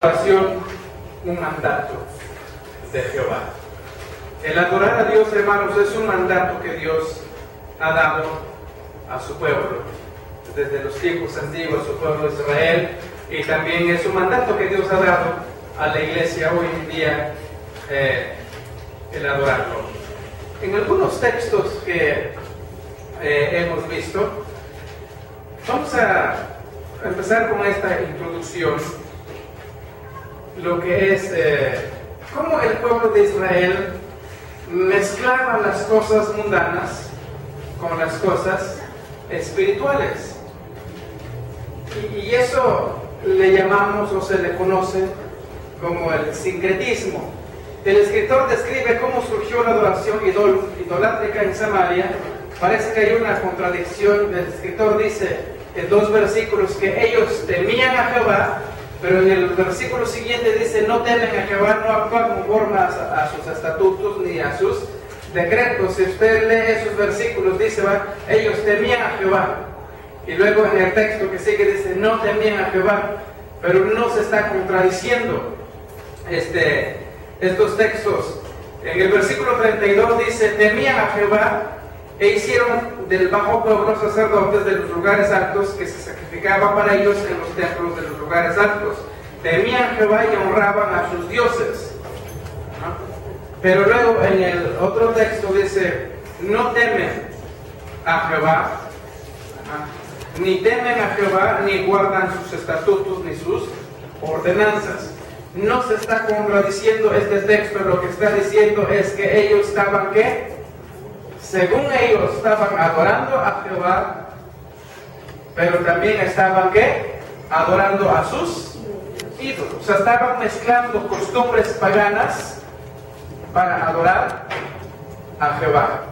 Adoración, un mandato de Jehová. El adorar a Dios, hermanos, es un mandato que Dios ha dado a su pueblo desde los tiempos antiguos, a su pueblo de Israel, y también es un mandato que Dios ha dado a la iglesia hoy en día, el adorarlo. En algunos textos que hemos visto, vamos a empezar con esta introducción. Lo que es cómo el pueblo de Israel mezclaba las cosas mundanas con las cosas espirituales. Y eso le llamamos o se le conoce como el sincretismo. El escritor describe cómo surgió la adoración idolátrica en Samaria. Parece que hay una contradicción. El escritor dice en dos versículos que ellos temían a Jehová, pero en el versículo siguiente dice: no temen a Jehová, no actúan conforme a sus estatutos ni a sus decretos. Si usted lee esos versículos, dice, ellos temían a Jehová. Y luego en el texto que sigue dice: no temían a Jehová. Pero no se está contradiciendo estos textos. En el versículo 32 dice: temían a Jehová e hicieron del bajo pueblo sacerdotes de los lugares altos, que se sacrificaban para ellos en los templos de los lugares altos. Temían a Jehová y honraban a sus dioses. Pero luego en el otro texto dice: no temen a Jehová, ni temen a Jehová, ni guardan sus estatutos ni sus ordenanzas. No se está contradiciendo este texto. Lo que está diciendo es que ellos estaban, ¿qué? Según ellos estaban adorando a Jehová, pero también estaban, ¿qué? Adorando a sus ídolos. O sea, estaban mezclando costumbres paganas para adorar a Jehová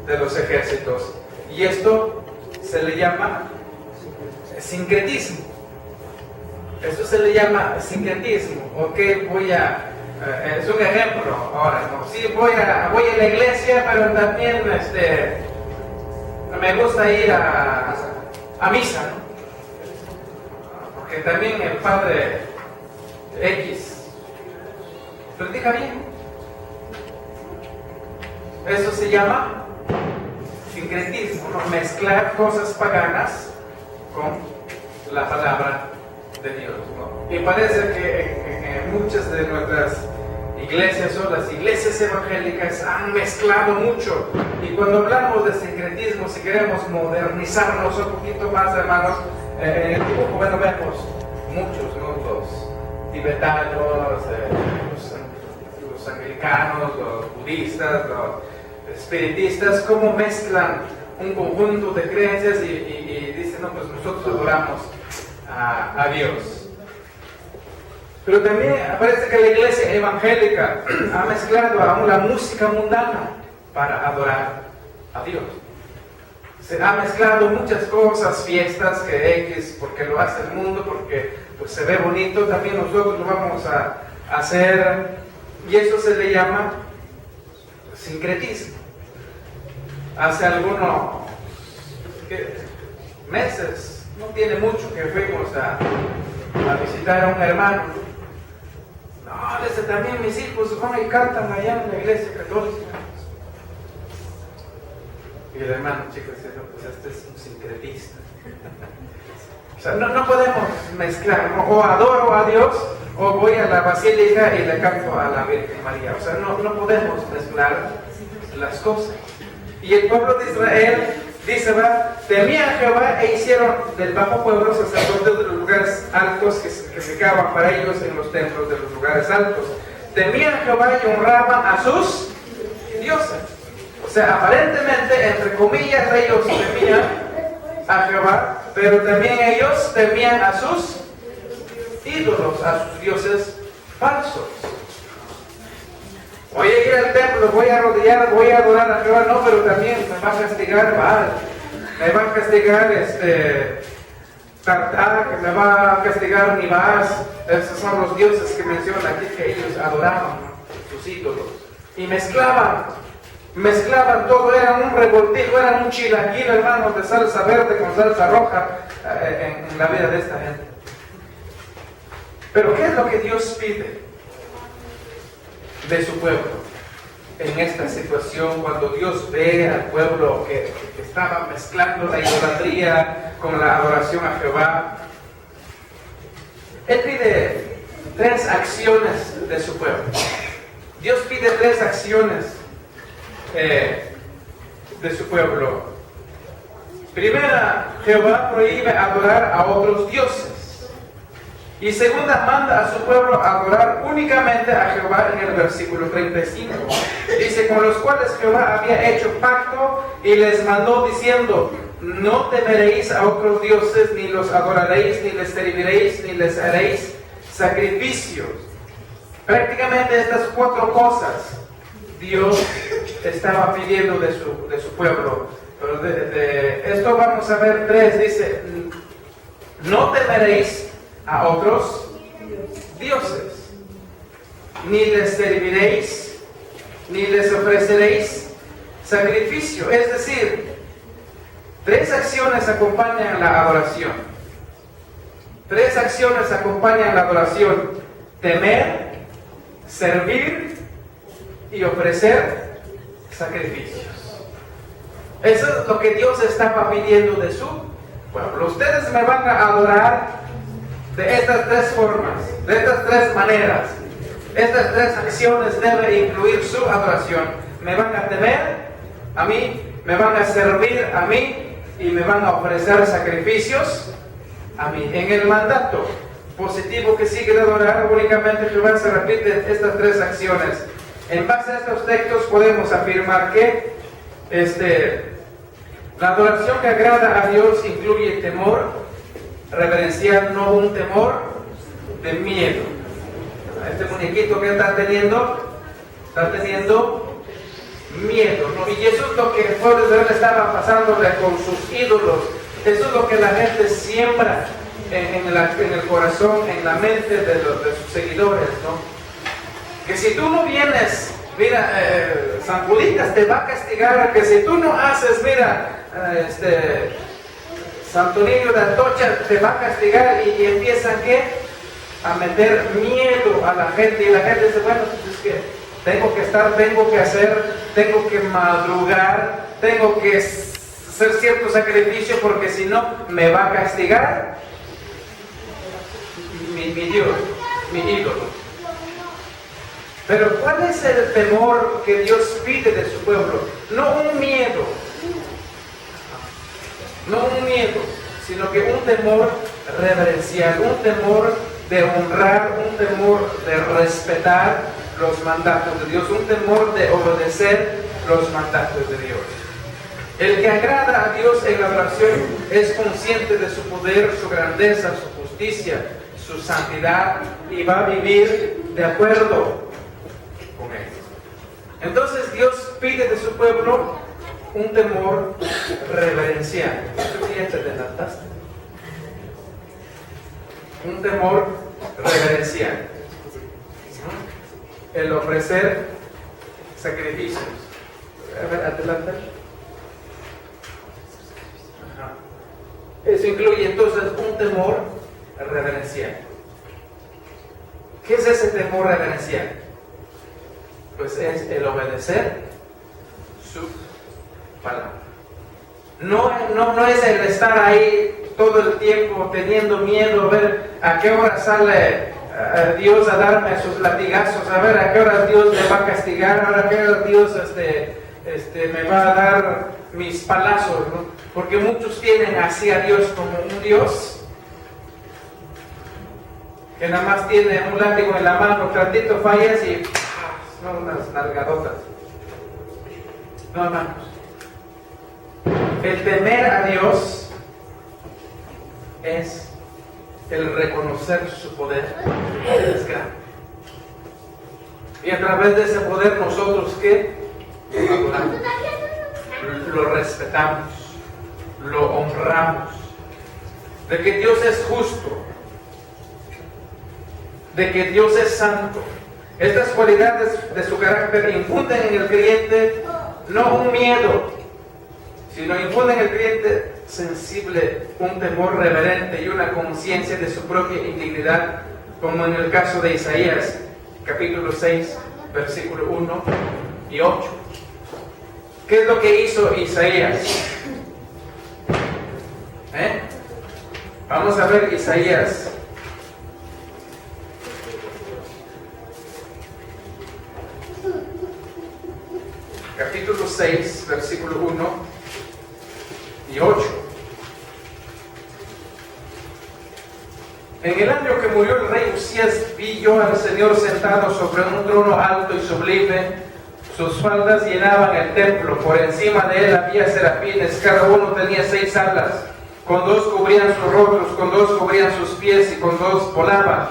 de los ejércitos. Y esto se le llama sincretismo. Esto se le llama sincretismo. Ok, es un ejemplo ahora, ¿no? Sí, voy a la iglesia, pero también me gusta ir a misa, ¿no? Porque también el padre X predica bien. Eso se llama sincretismo, ¿no? Mezclar cosas paganas con la palabra de Dios, ¿no? Y parece que en muchas de nuestras iglesias o las iglesias evangélicas han mezclado mucho. Y cuando hablamos de sincretismo, si queremos modernizarnos un poquito más, hermanos, en el dibujo, bueno, vemos muchos, ¿no? Los tibetanos, los anglicanos, los budistas, los espiritistas, cómo mezclan un conjunto de creencias y dicen: no, pues nosotros adoramos a Dios. Pero también parece que la iglesia evangélica ha mezclado aún la música mundana para adorar a Dios. Se ha mezclado muchas cosas, fiestas que X, porque lo hace el mundo, porque pues, se ve bonito, también nosotros lo vamos a hacer, y eso se le llama sincretismo. Hace algunos meses, no tiene mucho, que fuimos a visitar a un hermano. No, dice, también mis hijos van y cantan allá en la iglesia católica. Y el hermano chico dice: no, pues este es un sincretista. O sea, no podemos mezclar, ¿no? O adoro a Dios, o voy a la basílica y le canto a la Virgen María. O sea, no podemos mezclar las cosas. Y el pueblo de Israel dice, temían a Jehová e hicieron del bajo pueblo sacerdotes de los lugares altos, que sacrificaban para ellos en los templos de los lugares altos. Temían a Jehová y honraban a sus dioses. O sea, aparentemente, entre comillas, ellos temían a Jehová, pero también ellos temían a sus ídolos, a sus dioses falsos. Voy a ir al templo, voy a arrodillar, voy a adorar a Jehová, no, pero también me va a castigar Baal, me va a castigar Tartar, me va a castigar Nibás. Esos son los dioses que menciona aquí que ellos adoraban, ¿no? Sus ídolos. Y mezclaban todo, era un revoltijo, era un chilaquil, hermanos, de salsa verde con salsa roja en la vida de esta gente. Pero ¿qué es lo que Dios pide de su pueblo? En esta situación, cuando Dios ve al pueblo que estaba mezclando la idolatría con la adoración a Jehová, Él pide 3 acciones de su pueblo. Dios pide 3 acciones de su pueblo. Primera, Jehová prohíbe adorar a otros dioses. Y segunda, manda a su pueblo adorar únicamente a Jehová en el versículo 35. Dice, con los cuales Jehová había hecho pacto y les mandó diciendo, no temeréis a otros dioses, ni los adoraréis, ni les serviréis, ni les haréis sacrificios. Prácticamente estas 4 cosas Dios estaba pidiendo de su pueblo. Pero de esto vamos a ver 3. Dice, no temeréis a otros dioses, ni les serviréis, ni les ofreceréis sacrificio. Es decir, 3 acciones acompañan la adoración. 3 acciones acompañan la adoración: temer, servir y ofrecer sacrificios. Eso es lo que Dios estaba pidiendo de su pueblo. Ustedes me van a adorar de estas 3 formas, de estas 3 maneras. Estas 3 acciones deben incluir su adoración. Me van a temer a mí, me van a servir a mí y me van a ofrecer sacrificios a mí. En el mandato positivo que sigue de adorar, únicamente Jehová se repiten estas 3 acciones. En base a estos textos podemos afirmar que la adoración que agrada a Dios incluye temor reverencial, no un temor de miedo. Este muñequito que está teniendo miedo, ¿no? Y eso es lo que el pueblo de Israel estaba pasando con sus ídolos. Eso es lo que la gente siembra en el corazón, en la mente de sus seguidores, ¿no? Que si tú no vienes, mira, San Juditas te va a castigar, que si tú no haces, mira, Santo Niño de Atocha te va a castigar, y empiezan a meter miedo a la gente, y la gente dice, bueno, pues es que tengo que estar, tengo que hacer, tengo que madrugar, tengo que hacer cierto sacrificio porque si no me va a castigar mi Dios, mi ídolo. Pero ¿cuál es el temor que Dios pide de su pueblo? No un miedo, sino que un temor reverencial, un temor de honrar, un temor de respetar los mandatos de Dios, un temor de obedecer los mandatos de Dios. El que agrada a Dios en la oración es consciente de su poder, su grandeza, su justicia, su santidad, y va a vivir de acuerdo con él. Entonces Dios pide de su pueblo un temor reverencial. ¿Ya te adelantaste? Un temor reverencial. El ofrecer sacrificios. A ver, adelante. Eso incluye entonces un temor reverencial. ¿Qué es ese temor reverencial? Pues es el obedecer su palabra. No es el estar ahí todo el tiempo teniendo miedo a ver a qué hora sale Dios a darme sus latigazos, a ver a qué hora Dios me va a castigar, a qué hora Dios me va a dar mis palazos, ¿no? Porque muchos tienen así a Dios como un Dios que nada más tiene un látigo en la mano, tantito fallas y no, unas nalgadotas. No, hermanos. El temer a Dios es el reconocer su poder. Él es grande. Y a través de ese poder nosotros, ¿qué? Lo adoramos, lo respetamos, lo honramos. De que Dios es justo, de que Dios es santo. Estas cualidades de su carácter infunden en el creyente no un miedo, sino infunden en el creyente sensible un temor reverente y una conciencia de su propia integridad como en el caso de Isaías, capítulo 6, versículo 1 y 8. ¿Qué es lo que hizo Isaías? Vamos a ver Isaías. Capítulo 6, versículo 1 y 8. En el año que murió el rey Usías, vi yo al Señor sentado sobre un trono alto y sublime. Sus faldas llenaban el templo. Por encima de él había serafines, cada uno tenía 6 alas. Con 2 cubrían sus rostros, con 2 cubrían sus pies y con 2 volaban.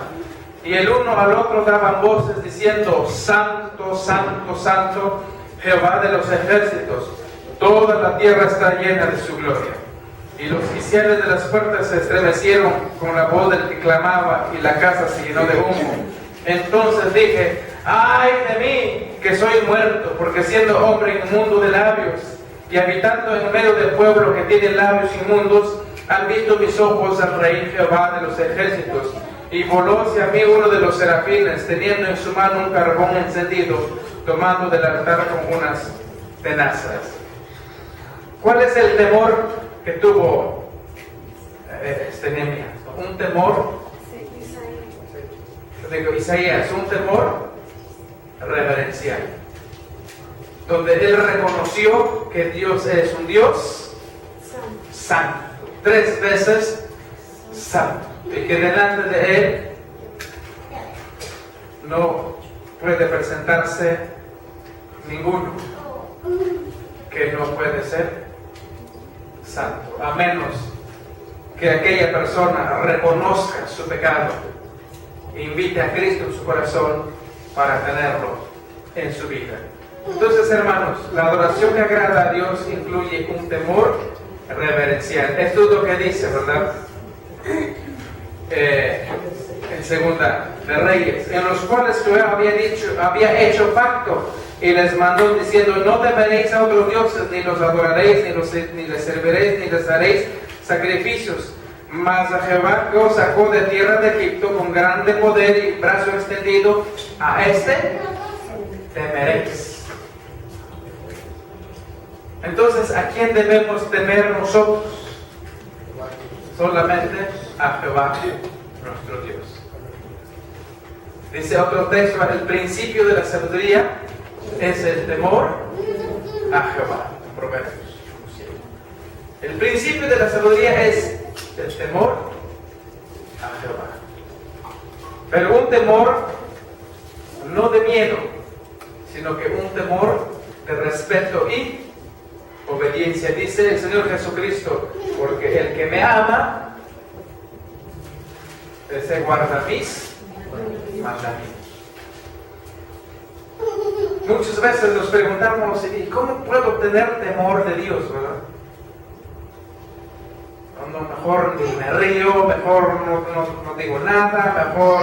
Y el uno al otro daban voces diciendo: Santo, Santo, Santo, Jehová de los ejércitos. Toda la tierra está llena de su gloria. Y los oficiales de las puertas se estremecieron con la voz del que clamaba, y la casa se llenó de humo. Entonces dije: ¡ay de mí, que soy muerto! Porque siendo hombre inmundo de labios, y habitando en medio del pueblo que tiene labios inmundos, han visto mis ojos al Rey Jehová de los ejércitos. Y voló hacia mí uno de los serafines, teniendo en su mano un carbón encendido, tomando del altar con unas tenazas. ¿Cuál es el temor que tuvo Nehemías? Un temor, digo Isaías, un temor reverencial, donde él reconoció que Dios es un Dios santo, 3 veces santo, y que delante de él no puede presentarse ninguno que no puede ser santo, a menos que aquella persona reconozca su pecado e invite a Cristo en su corazón para tenerlo en su vida. Entonces, hermanos, la adoración que agrada a Dios incluye un temor reverencial. Esto es lo que dice, ¿verdad? En Segunda de Reyes, en los cuales Jehová había hecho pacto y les mandó diciendo: no temeréis a otros dioses, ni los adoraréis, ni les serviréis, ni les daréis sacrificios. Mas a Jehová que os sacó de tierra de Egipto con grande poder y brazo extendido, a este temeréis. Entonces, ¿a quién debemos temer nosotros? Solamente a Jehová, nuestro Dios. Dice otro texto: el principio de la sabiduría es el temor a Jehová. Proverbios. El principio de la sabiduría es el temor a Jehová. Pero un temor no de miedo, sino que un temor de respeto y obediencia. Dice el Señor Jesucristo: porque el que me ama, ese guarda mis mandamientos. Muchas veces nos preguntamos: ¿y cómo puedo tener temor de Dios, verdad? Mejor ni me río, mejor no digo nada, mejor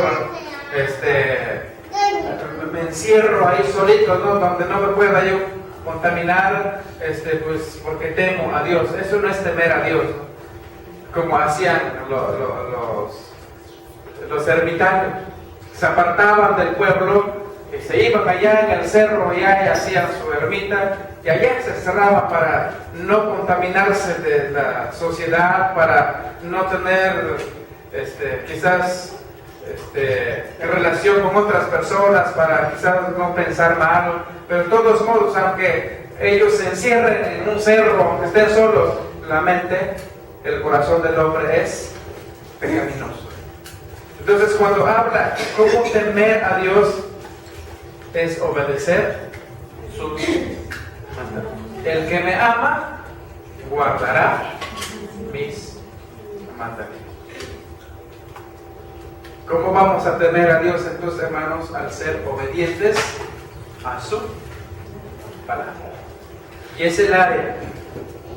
me encierro ahí solito, ¿no? Donde no me pueda yo contaminar, pues porque temo a Dios. Eso no es temer a Dios, ¿no? Como hacían los ermitaños. Se apartaban del pueblo y se iban allá en el cerro y allá hacían su ermita, y allá se cerraban para no contaminarse de la sociedad, para no tener quizás relación con otras personas, para quizás no pensar mal. Pero de todos modos, aunque ellos se encierren en un cerro, aunque estén solos, la mente, el corazón del hombre es pecaminoso. Entonces, cuando habla cómo temer a Dios, es obedecer sus mandamientos. El que me ama guardará mis mandamientos. ¿Cómo vamos a temer a Dios entonces, hermanos? Al ser obedientes a su palabra. Y es el área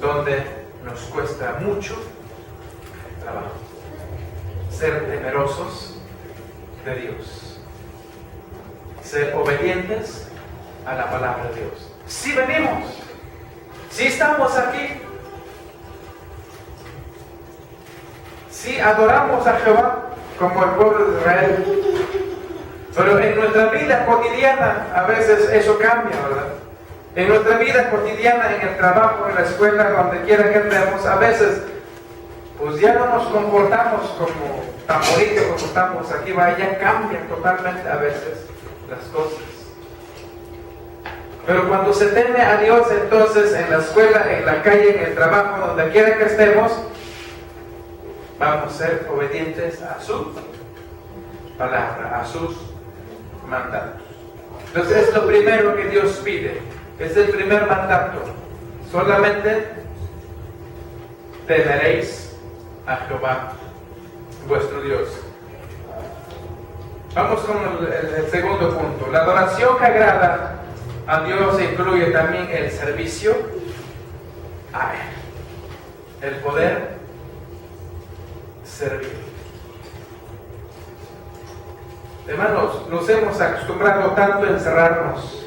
donde nos cuesta mucho trabajo. Ser temerosos de Dios. Ser obedientes a la palabra de Dios. Si venimos, si estamos aquí, si adoramos a Jehová como el pueblo de Israel. Pero en nuestra vida cotidiana a veces eso cambia, ¿verdad? En nuestra vida cotidiana, en el trabajo, en la escuela, donde quiera que andemos, a veces pues ya no nos comportamos como tan bonitos como estamos aquí, ya cambian totalmente a veces las cosas. Pero cuando se teme a Dios, entonces en la escuela, en la calle, en el trabajo, donde quiera que estemos, vamos a ser obedientes a su palabra, a sus mandatos. Entonces es lo primero que Dios pide, es el primer mandato. Solamente temeréis a Jehová, vuestro Dios. Vamos con el segundo punto. La adoración que agrada a Dios incluye también el servicio a Él, el poder servir. Hermanos, nos hemos acostumbrado tanto a encerrarnos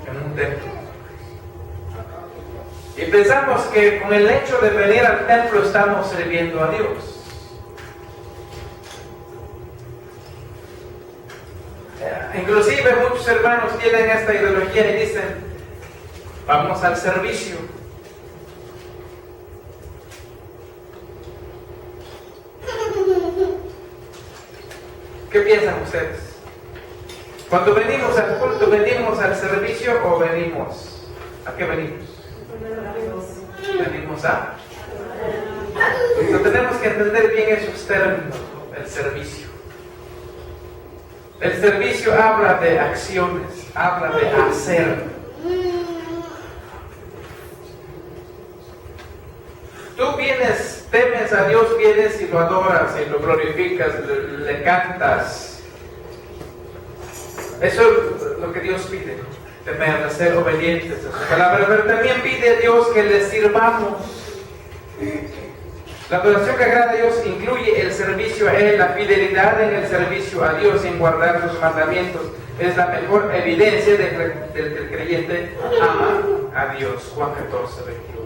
en un templo y pensamos que con el hecho de venir al templo estamos sirviendo a Dios. Inclusive muchos hermanos tienen esta ideología y dicen, vamos al servicio. ¿Qué piensan ustedes? Cuando venimos al culto, ¿venimos al servicio o venimos? ¿A qué venimos? Venimos a... Entonces tenemos que entender bien esos términos, ¿no? El servicio. El servicio habla de acciones, habla de hacer. Tú vienes, temes a Dios, vienes y lo adoras y lo glorificas, le cantas. Eso es lo que Dios pide, temer, ser obedientes a su palabra, pero también pide a Dios que le sirvamos. La adoración que agrada a Dios incluye el servicio a Él, la fidelidad en el servicio a Dios, en guardar sus mandamientos. Es la mejor evidencia de que el creyente ama a Dios. Juan 14, 21.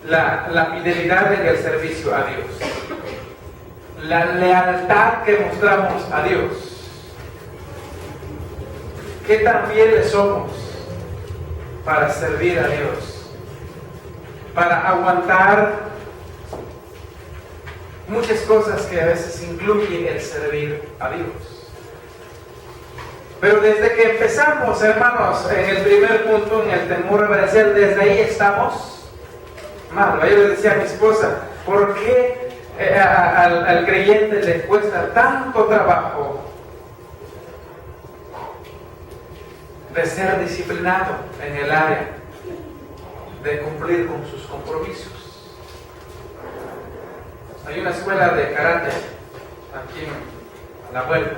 La fidelidad en el servicio a Dios. La lealtad que mostramos a Dios. ¿Qué tan fieles somos para servir a Dios? Para aguantar muchas cosas que a veces incluye el servir a Dios. Pero desde que empezamos, hermanos, en el primer punto, en el temor reverencial, desde ahí estamos mal. Yo le decía a mi esposa, ¿por qué al creyente le cuesta tanto trabajo de ser disciplinado en el área de cumplir con sus compromisos? Hay una escuela de karate aquí a la vuelta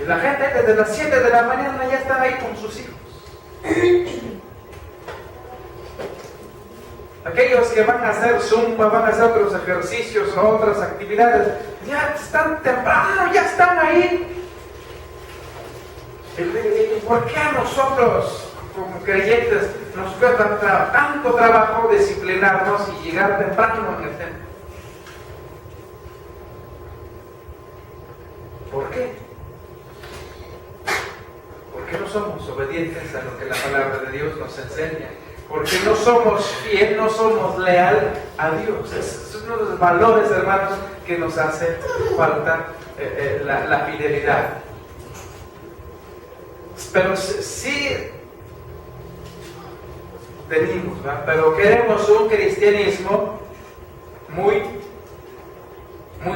y la gente desde las 7 de la mañana ya está ahí con sus hijos. Aquellos que van a hacer zumba, van a hacer otros ejercicios o otras actividades, ya están temprano, ya están ahí. ¿Y por qué a nosotros como creyentes nos cuesta tanto trabajo disciplinarnos y llegar temprano en el templo? ¿Por qué? ¿Por qué no somos obedientes a lo que la palabra de Dios nos enseña? Porque no somos fieles, no somos leal a Dios. Es uno de los valores, hermanos, que nos hace falta la fidelidad. Pero sí tenemos, ¿verdad? Pero queremos un cristianismo muy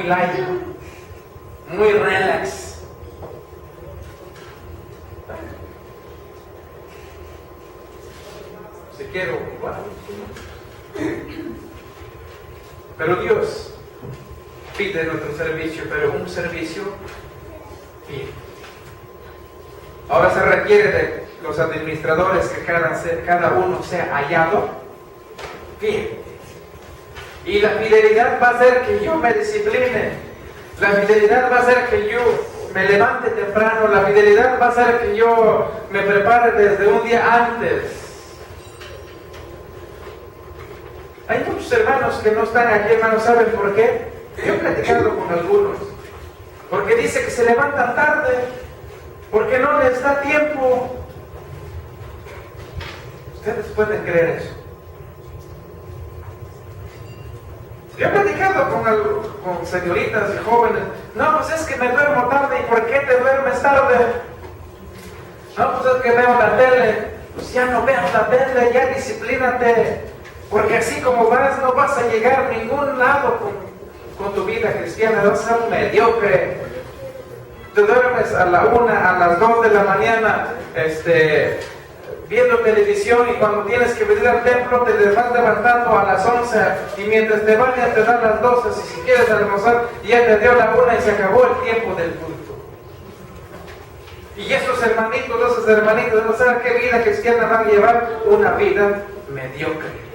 light, muy relax. Si quiero, igual. Pero Dios pide nuestro servicio, pero un servicio fiel. Ahora se requiere de los administradores que cada uno sea hallado fiel. Y la fidelidad va a hacer que yo me discipline. La fidelidad va a hacer que yo me levante temprano. La fidelidad va a hacer que yo me prepare desde un día antes. Hay muchos hermanos que no están aquí, hermanos, ¿saben por qué? Yo he platicado con algunos. Porque dice que se levantan tarde, porque no les da tiempo. ¿Ustedes pueden creer eso? Yo he platicado con señoritas y jóvenes. No, pues es que me duermo tarde. ¿Y por qué te duermes tarde? No, pues es que veo la tele. Pues ya no veas la tele, ya disciplínate. Porque así como vas, no vas a llegar a ningún lado con tu vida cristiana. Vas a ser un mediocre. Te duermes a la 1, a las 2 de la mañana, viendo televisión, y cuando tienes que venir al templo te vas levantando a las 11, y mientras te bañas te dan las 12, si quieres almorzar ya te dio la 1 y se acabó el tiempo del culto. Y esos hermanitos, no saben qué vida cristiana van a llevar, una vida mediocre.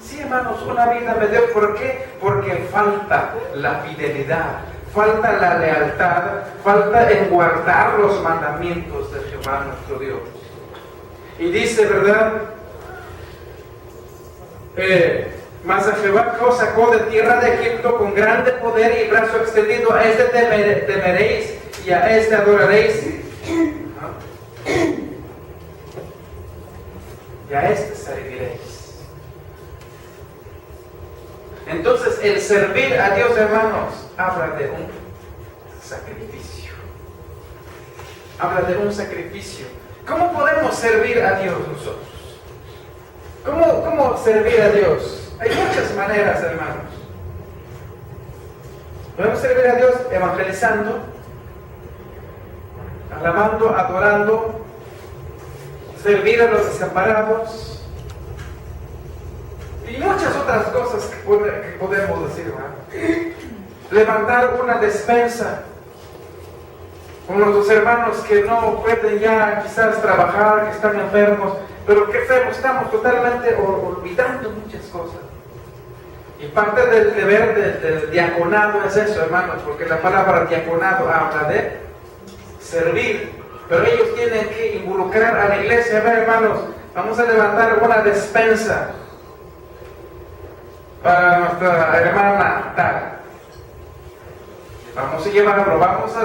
Sí, hermanos, una vida mediocre. ¿Por qué? Porque falta la fidelidad, falta la lealtad, falta en guardar los mandamientos de Jehová nuestro Dios. Y dice, ¿verdad? Mas a Jehová que os sacó de tierra de Egipto con grande poder y brazo extendido, a este temeréis y a este adoraréis. Y a este serviréis. Entonces, el servir a Dios, hermanos, habla de un sacrificio. Habla de un sacrificio. ¿Cómo podemos servir a Dios nosotros? ¿Cómo servir a Dios? Hay muchas maneras, hermanos. Podemos servir a Dios evangelizando, alabando, adorando, servir a los desamparados y muchas otras cosas que podemos decir, ¿verdad? Levantar una despensa con nuestros hermanos que no pueden ya quizás trabajar, que están enfermos, pero que estamos totalmente olvidando muchas cosas. Y parte del deber del diaconado es eso, hermanos, porque la palabra diaconado habla de servir, pero ellos tienen que involucrar a la iglesia. A ver, hermanos, vamos a levantar una despensa para nuestra hermana tal. Vamos a llevarlo, vamos a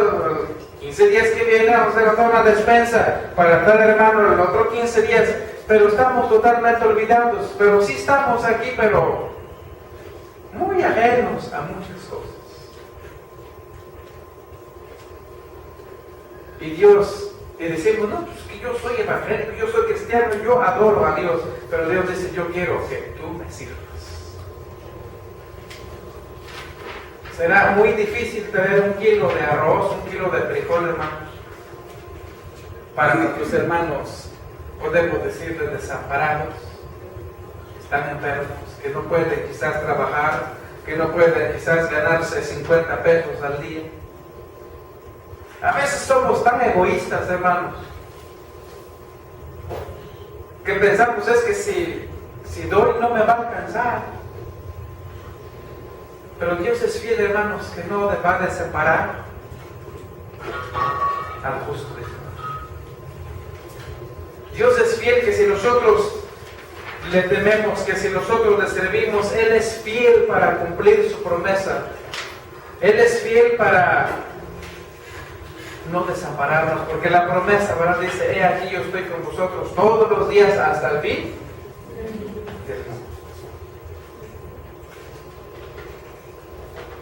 15 días que viene, vamos a levantar una despensa para tal hermano en los otros 15 días, pero estamos totalmente olvidados, pero sí estamos aquí, pero muy ajenos a muchas cosas. Y Dios, y decimos, no, pues que yo soy evangélico, yo soy cristiano, yo adoro a Dios, pero Dios dice, yo quiero que tú me sirvas. Será muy difícil tener 1 kilo de arroz, 1 kilo de frijol, hermanos, para nuestros hermanos, podemos decirles desamparados, que están enfermos, que no pueden quizás trabajar, que no pueden quizás ganarse 50 pesos al día. A veces somos tan egoístas, hermanos, que pensamos es que si doy no me va a alcanzar. Pero Dios es fiel, hermanos, que no va a separar al justo. Dios es fiel que si nosotros le tememos, que si nosotros le servimos, Él es fiel para cumplir su promesa. Él es fiel para no desampararnos, porque la promesa, ¿verdad? Dice, he aquí yo estoy con vosotros todos los días hasta el fin del mundo.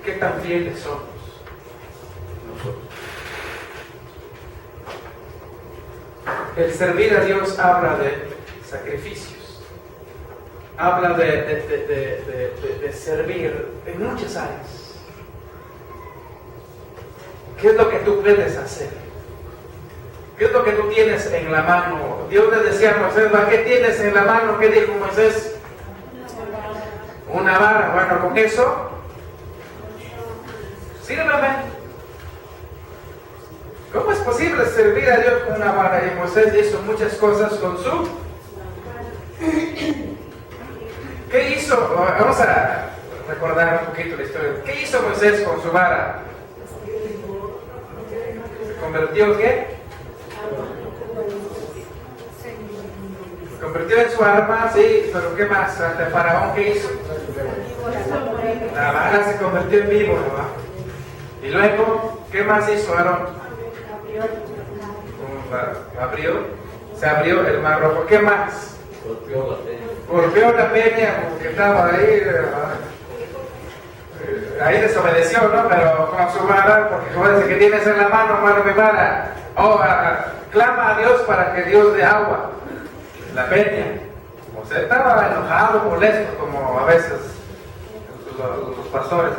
¿Qué tan fieles somos nosotros? El servir a Dios habla de sacrificios, habla de servir en muchas áreas. ¿Qué es lo que tú puedes hacer? ¿Qué es lo que tú tienes en la mano? Dios le decía a Moisés, ¿qué tienes en la mano? ¿Qué dijo Moisés? Una vara. Bueno, con eso sírveme. ¿Cómo es posible servir a Dios con una vara? Y Moisés hizo muchas cosas con su... ¿Qué hizo? Vamos a recordar un poquito la historia. ¿Qué hizo Moisés con su vara? ¿Se convirtió en qué? convirtió en su arma, sí, pero ¿qué más? Ante Faraón, ¿qué hizo? La vara se convirtió en víbora, ¿verdad? Y luego, ¿qué más hizo Aarón? Se abrió el mar rojo. ¿Qué más? Golpeó la peña porque estaba ahí desobedeció, ¿no? Pero con su vara, porque como dice que tienes en la mano mi vara. Clama a Dios para que Dios dé agua. La peña. O sea, estaba enojado, molesto, como a veces los pastores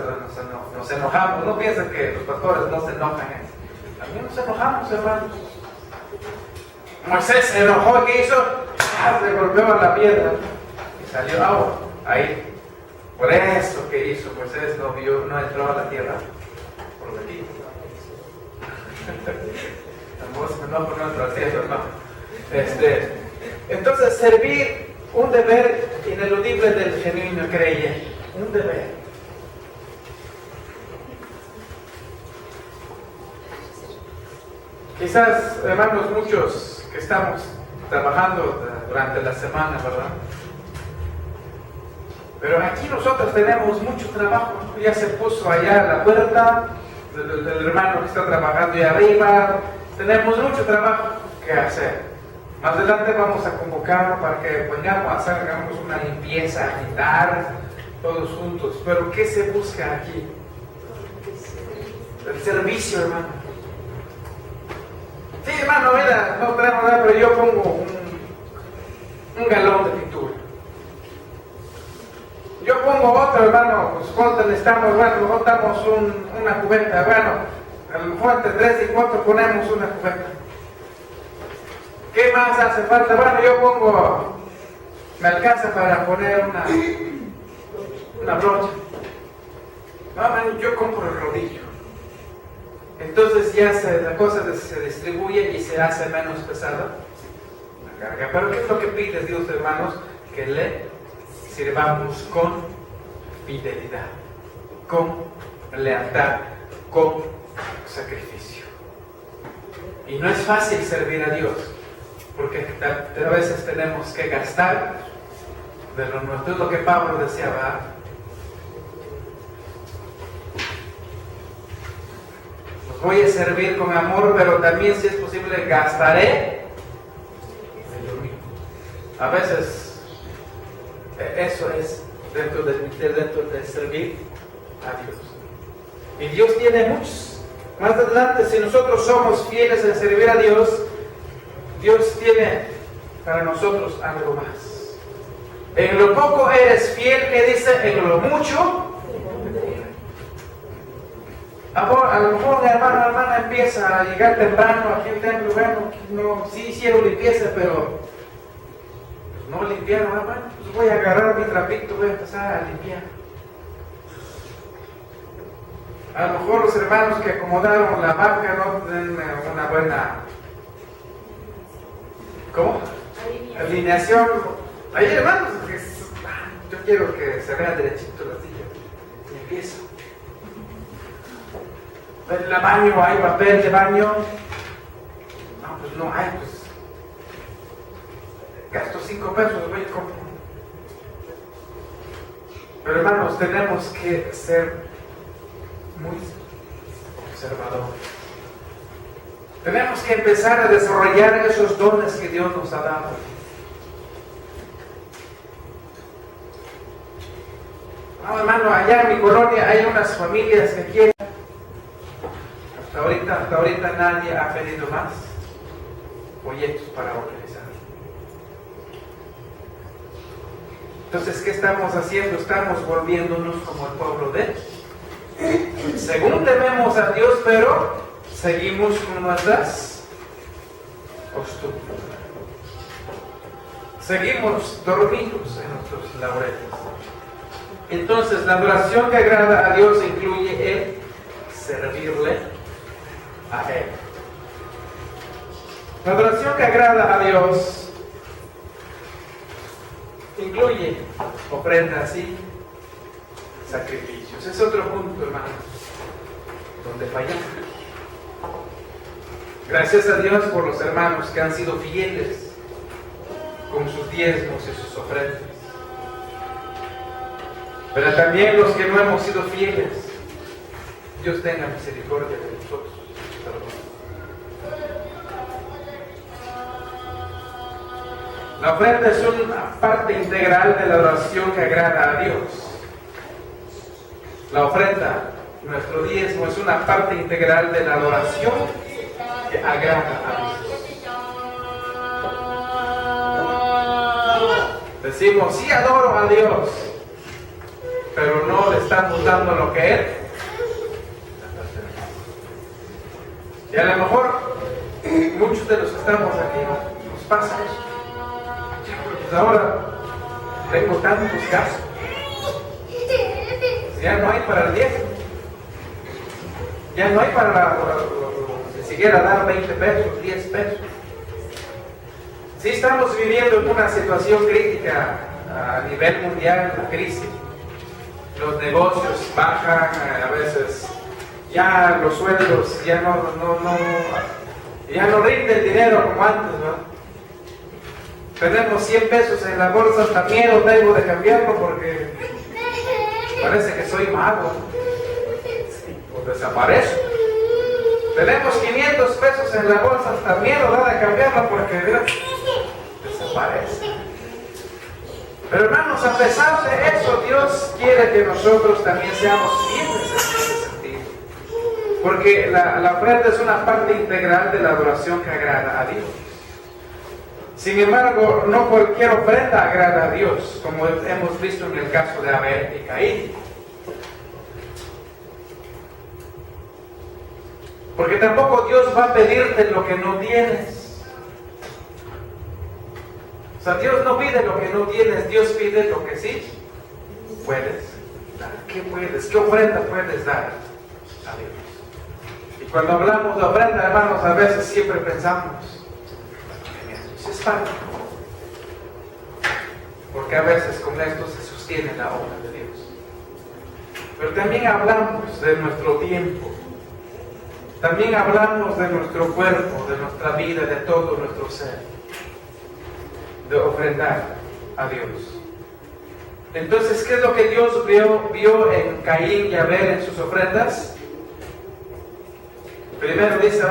nos enojamos. No piensen que los pastores no se enojan. También nos enojamos, hermanos. Moisés se enojó y ¿qué hizo? Se golpeó a la piedra y salió agua. Ahí. Por eso que hizo Moisés no entró a la tierra prometida. No entró al cielo, no. Entonces, servir, un deber ineludible del genuino creyente. Un deber. Quizás, hermanos, muchos que estamos trabajando durante la semana, ¿verdad? Pero aquí nosotros tenemos mucho trabajo. Ya se puso allá a la puerta del hermano que está trabajando ahí arriba. Tenemos mucho trabajo que hacer. Más adelante vamos a convocar para que hagamos una limpieza, a quitar todos juntos. Pero ¿qué se busca aquí? El servicio, hermano. Sí, hermano, mira, no tenemos nada, pero yo pongo un galón de pintura. Yo pongo otro, hermano, pues cuando necesitamos, bueno, botamos una cubeta, bueno, a lo mejor entre 3 y 4 ponemos una cubeta. ¿Qué más hace falta? Bueno, yo pongo, me alcanza para poner una brocha. No, yo compro el rodillo. Entonces ya la cosa se distribuye y se hace menos pesada la carga. Pero ¿qué es lo que pide Dios, hermanos? Que le sirvamos con fidelidad, con lealtad, con sacrificio. Y no es fácil servir a Dios, porque a veces tenemos que gastar de lo nuestro. Es lo que Pablo decía, ¿verdad? Los voy a servir con amor, pero también, si es posible, gastaré de lo mío. A veces eso es dentro de servir a Dios. Y Dios tiene muchos. Más adelante, si nosotros somos fieles en servir a Dios, Dios tiene para nosotros algo más. En lo poco eres fiel, que dice, en lo mucho. A lo mejor un hermana empieza a llegar temprano aquí al templo. Bueno, no, sí hicieron limpieza, pero no limpiaron, hermano. Pues voy a agarrar mi trapito, voy a empezar a limpiar. A lo mejor los hermanos que acomodaron la banca no tienen una buena, ¿cómo? Alineación. Hay hermanos que yo quiero que se vea derechito la silla. Y empiezo. En el baño hay papel de baño. No, pues no hay, pues gasto 5 pesos, voy y compro. Pero hermanos, tenemos que ser muy observadores. Tenemos que empezar a desarrollar esos dones que Dios nos ha dado. No, hermano, allá en mi colonia hay unas familias que quieren. Hasta ahorita nadie ha pedido más proyectos para organizar. Entonces, ¿qué estamos haciendo? Estamos volviéndonos como el pueblo de Él. Según tememos a Dios, pero seguimos con nuestras costumbres. Seguimos dormidos en nuestros laureles. Entonces, la adoración que agrada a Dios incluye el servirle a Él. La adoración que agrada a Dios incluye ofrendas y sacrificios. Es otro punto, hermano, donde fallamos. Gracias a Dios por los hermanos que han sido fieles con sus diezmos y sus ofrendas. Pero también los que no hemos sido fieles, Dios tenga misericordia de nosotros. La ofrenda es una parte integral de la oración que agrada a Dios. La ofrenda, nuestro diezmo, es una parte integral de la adoración que agrada a Dios. Decimos, sí adoro a Dios, pero no le estamos dando lo que Él. Y a lo mejor muchos de los que estamos aquí nos pasa eso. Pues ahora tengo tantos gastos, ya no hay para el diezmo, ya no hay para si siquiera dar 20 pesos, 10 pesos. Sí estamos viviendo en una situación crítica a nivel mundial, la crisis. Los negocios bajan, a veces ya los sueldos ya no rinde el dinero como antes, ¿no? Tenemos 100 pesos en la bolsa, hasta miedo tengo de cambiarlo porque parece que soy mago, o desaparezco. Tenemos 500 pesos en la bolsa, hasta miedo da de cambiarlo porque desaparece. Pero hermanos, a pesar de eso, Dios quiere que nosotros también seamos fieles en ese sentido. Porque la ofrenda es una parte integral de la adoración que agrada a Dios. Sin embargo, no cualquier ofrenda agrada a Dios, como hemos visto en el caso de Abel y Caín. Porque tampoco Dios va a pedirte lo que no tienes. O sea, Dios no pide lo que no tienes, Dios pide lo que sí puedes dar. ¿Qué puedes? ¿Qué ofrenda puedes dar a Dios? Y cuando hablamos de ofrenda, hermanos, a veces siempre pensamos, es fácil, porque a veces con esto se sostiene la obra de Dios. Pero también hablamos de nuestro tiempo, también hablamos de nuestro cuerpo, de nuestra vida, de todo nuestro ser, de ofrendar a Dios. Entonces, ¿qué es lo que Dios vio en Caín y Abel en sus ofrendas? Primero dice,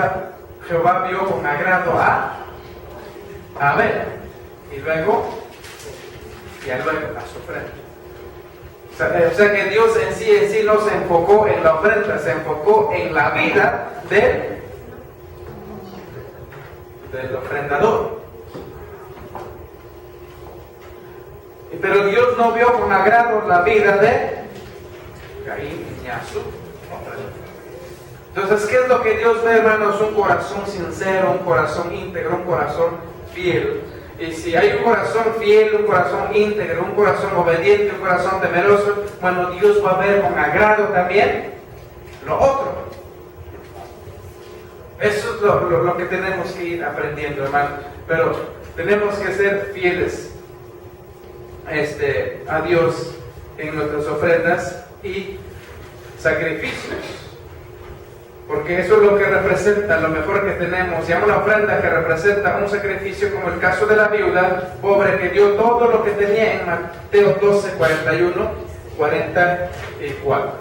Jehová vio con agrado a Abel, y luego a su ofrenda. O sea que Dios en sí no se enfocó en la ofrenda, se enfocó en la vida del ofrendador. Pero Dios no vio con agrado la vida de Caín ni a su ofrenda. Entonces, ¿qué es lo que Dios ve, hermanos? Un corazón sincero, un corazón íntegro, un corazón fiel. Y si hay un corazón fiel, un corazón íntegro, un corazón obediente, un corazón temeroso, bueno, Dios va a ver con agrado también lo otro. Eso es lo que tenemos que ir aprendiendo, hermano. Pero tenemos que ser fieles a Dios en nuestras ofrendas y sacrificios. Porque eso es lo que representa lo mejor que tenemos. Ya una ofrenda que representa un sacrificio, como el caso de la viuda pobre que dio todo lo que tenía en Mateo 12, 41, 44.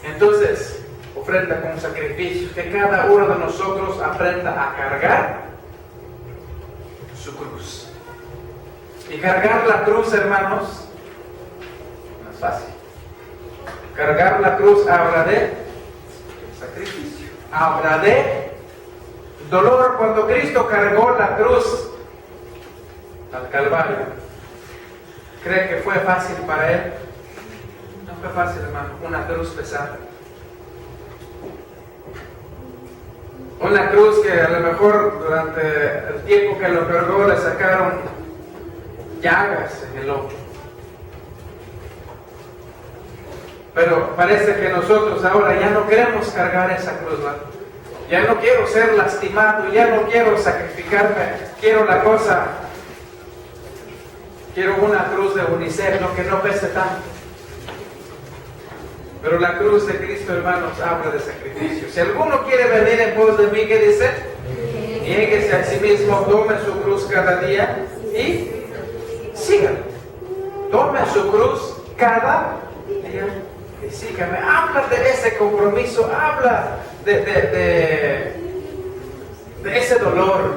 Entonces, ofrenda como sacrificio, que cada uno de nosotros aprenda a cargar su cruz. Y cargar la cruz, hermanos, no es fácil. Cargar la cruz habla de sacrificio, habla de dolor. Cuando Cristo cargó la cruz al Calvario, ¿cree que fue fácil para Él? No fue fácil, hermano. Una cruz pesada. Una cruz que a lo mejor durante el tiempo que lo cargó le sacaron llagas en el hombro. Pero parece que nosotros ahora ya no queremos cargar esa cruz, ¿no? Ya no quiero ser lastimado, ya no quiero sacrificarme, quiero una cruz de UNICEF, que no pese tanto. Pero la cruz de Cristo, hermanos, habla de sacrificio. Si alguno quiere venir en pos de mí, ¿qué dice? Niéguese a sí mismo, tome su cruz cada día y sígame. Tome su cruz cada día y sígame. Habla de ese compromiso, habla de ese dolor.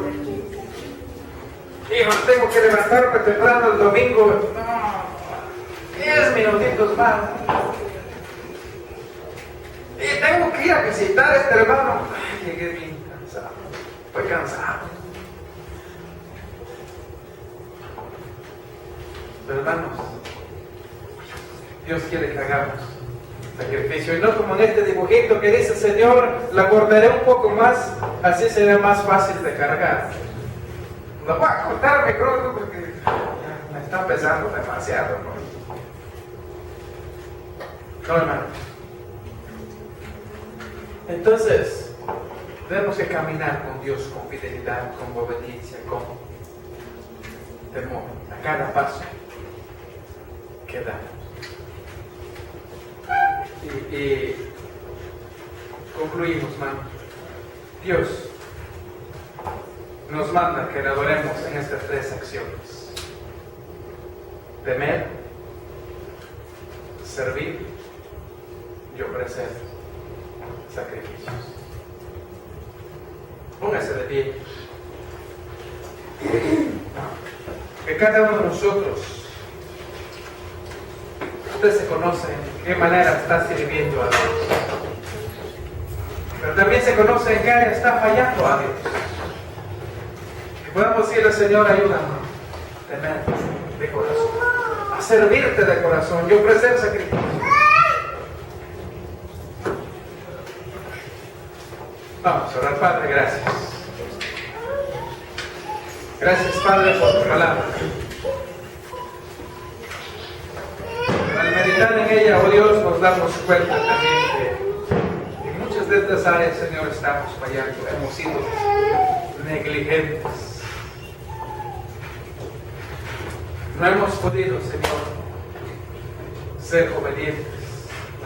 Hijo, tengo que levantarme temprano el domingo. No, 10 minutitos más. Y tengo que ir a visitar a este hermano. Ay, llegué bien cansado. Estoy cansado. Pero hermanos, Dios quiere que hagamos sacrificio. Y no como en este dibujito que dice, Señor, la cortaré un poco más, así será más fácil de cargar. Lo voy a cortar mi cruz porque me está pesando demasiado, ¿no? No, hermano. Entonces, tenemos que caminar con Dios con fidelidad, con obediencia, con temor, a cada paso que damos. Y concluimos, hermano. Dios nos manda que le adoremos en estas tres acciones: temer, servir y ofrecer sacrificios. Póngase de pie. Que cada uno de nosotros, usted se conoce en qué manera está sirviendo a Dios, pero también se conoce en qué área está fallando a Dios. Que podamos decirle, Señor, ayúdame a temer de corazón, a servirte de corazón y ofrecer sacrificios. Vamos a orar. Padre, gracias. Gracias, Padre, por tu palabra. Al meditar en ella, oh Dios, nos damos cuenta también que en muchas de estas áreas, Señor, estamos fallando. Hemos sido negligentes. No hemos podido, Señor, ser obedientes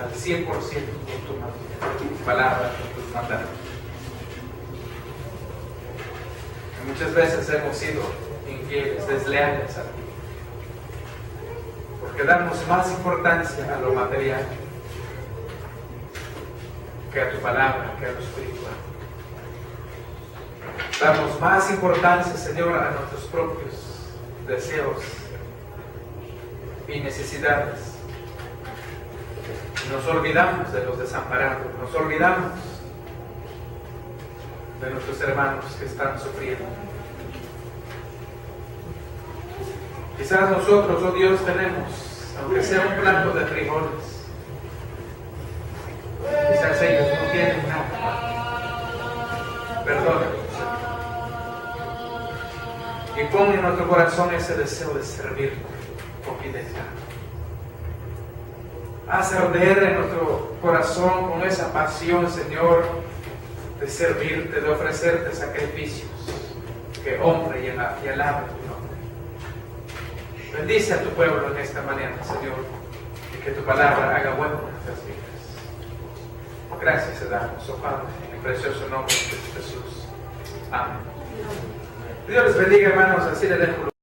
al 100% con tu palabra, con tus mandamientos. Muchas veces hemos sido infieles, desleales a ti, porque damos más importancia a lo material que a tu palabra, que a lo espiritual. Damos más importancia, Señor, a nuestros propios deseos y necesidades. Nos olvidamos de los desamparados, nos olvidamos de nuestros hermanos que están sufriendo. Quizás nosotros, oh Dios, tenemos, aunque sea un plato de frijoles, quizás ellos no tienen nada. Perdónanos, Señor. Y pon en nuestro corazón ese deseo de servir con fidelidad. Haz arder en nuestro corazón con esa pasión, Señor, de servirte, de ofrecerte sacrificios que honre y alabe tu nombre. Bendice a tu pueblo en esta mañana, Señor, y que tu palabra haga bueno en nuestras vidas. Gracias te damos, oh Padre, en el precioso nombre de Jesús. Amén. Dios les bendiga, hermanos, así le dejo.